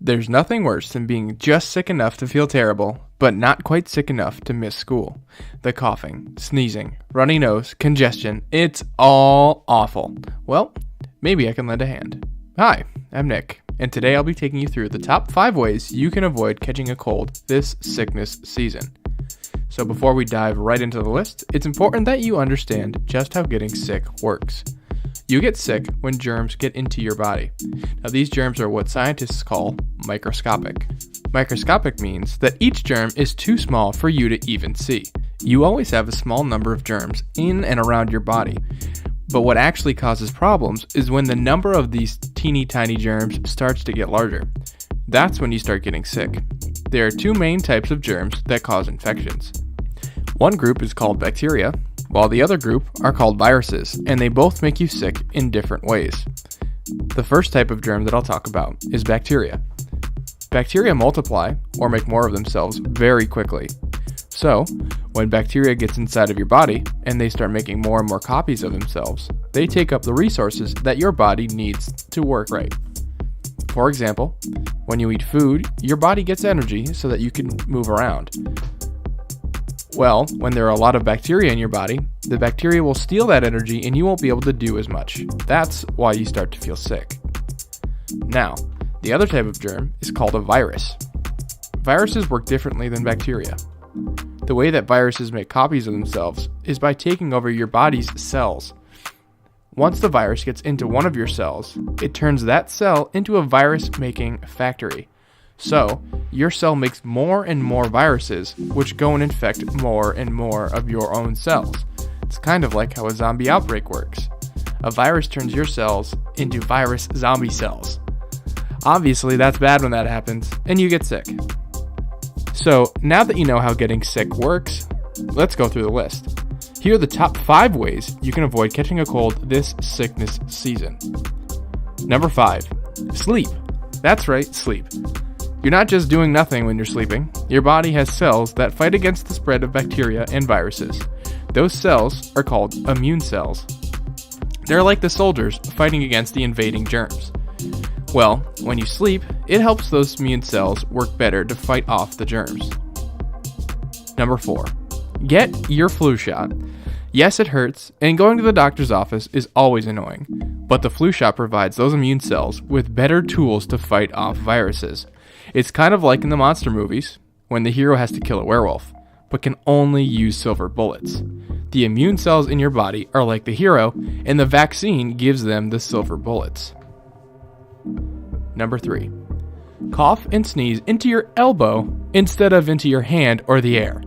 There's nothing worse than being just sick enough to feel terrible, but not quite sick enough to miss school. The coughing, sneezing, runny nose, congestion, it's all awful. Well, maybe I can lend a hand. Hi, I'm Nick, and today I'll be taking you through the top 5 ways you can avoid catching a cold this sickness season. So before we dive right into the list, it's important that you understand just how getting sick works. You get sick when germs get into your body. Now, these germs are what scientists call microscopic. Microscopic means that each germ is too small for you to even see. You always have a small number of germs in and around your body. But what actually causes problems is when the number of these teeny tiny germs starts to get larger. That's when you start getting sick. There are 2 main types of germs that cause infections. One group is called bacteria, while the other group are called viruses, and they both make you sick in different ways. The first type of germ that I'll talk about is bacteria. Bacteria multiply, or make more of themselves, very quickly. So, when bacteria gets inside of your body, and they start making more and more copies of themselves, they take up the resources that your body needs to work right. For example, when you eat food, your body gets energy so that you can move around. Well, when there are a lot of bacteria in your body, the bacteria will steal that energy and you won't be able to do as much. That's why you start to feel sick. Now, the other type of germ is called a virus. Viruses work differently than bacteria. The way that viruses make copies of themselves is by taking over your body's cells. Once the virus gets into one of your cells, it turns that cell into a virus-making factory. So, your cell makes more and more viruses, which go and infect more and more of your own cells. It's kind of like how a zombie outbreak works. A virus turns your cells into virus zombie cells. Obviously, that's bad when that happens, and you get sick. So, now that you know how getting sick works, let's go through the list. Here are the top 5 ways you can avoid catching a cold this sickness season. Number 5, sleep. That's right, sleep. You're not just doing nothing when you're sleeping. Your body has cells that fight against the spread of bacteria and viruses. Those cells are called immune cells. They're like the soldiers fighting against the invading germs. Well, when you sleep, it helps those immune cells work better to fight off the germs. Number 4, get your flu shot. Yes, it hurts, and going to the doctor's office is always annoying, but the flu shot provides those immune cells with better tools to fight off viruses. It's kind of like in the monster movies, when the hero has to kill a werewolf, but can only use silver bullets. The immune cells in your body are like the hero, and the vaccine gives them the silver bullets. Number 3, cough and sneeze into your elbow instead of into your hand or the air.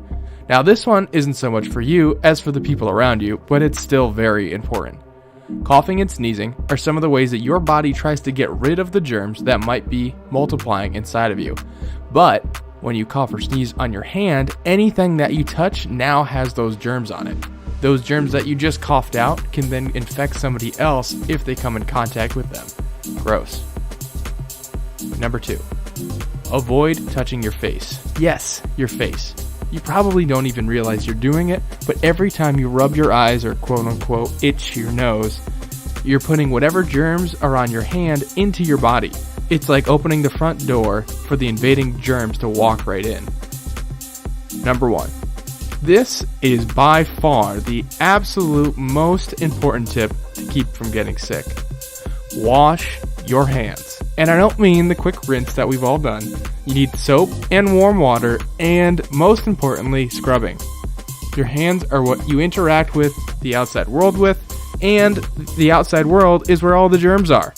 Now, this one isn't so much for you as for the people around you, but it's still very important. Coughing and sneezing are some of the ways that your body tries to get rid of the germs that might be multiplying inside of you. But when you cough or sneeze on your hand, anything that you touch now has those germs on it. Those germs that you just coughed out can then infect somebody else if they come in contact with them. Gross. Number 2, avoid touching your face. Yes, your face. You probably don't even realize you're doing it, but every time you rub your eyes or quote-unquote itch your nose, you're putting whatever germs are on your hand into your body. It's like opening the front door for the invading germs to walk right in. Number 1. This is by far the absolute most important tip to keep from getting sick. Wash your hands. And I don't mean the quick rinse that we've all done. You need soap and warm water, and most importantly, scrubbing. Your hands are what you interact with the outside world with, and the outside world is where all the germs are.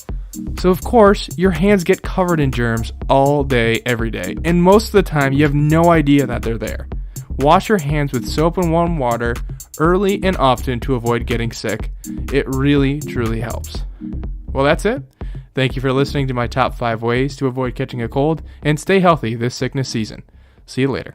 So of course, your hands get covered in germs all day, every day, and most of the time you have no idea that they're there. Wash your hands with soap and warm water early and often to avoid getting sick. It really, truly helps. Well, that's it. Thank you for listening to my top 5 ways to avoid catching a cold, and stay healthy this sickness season. See you later.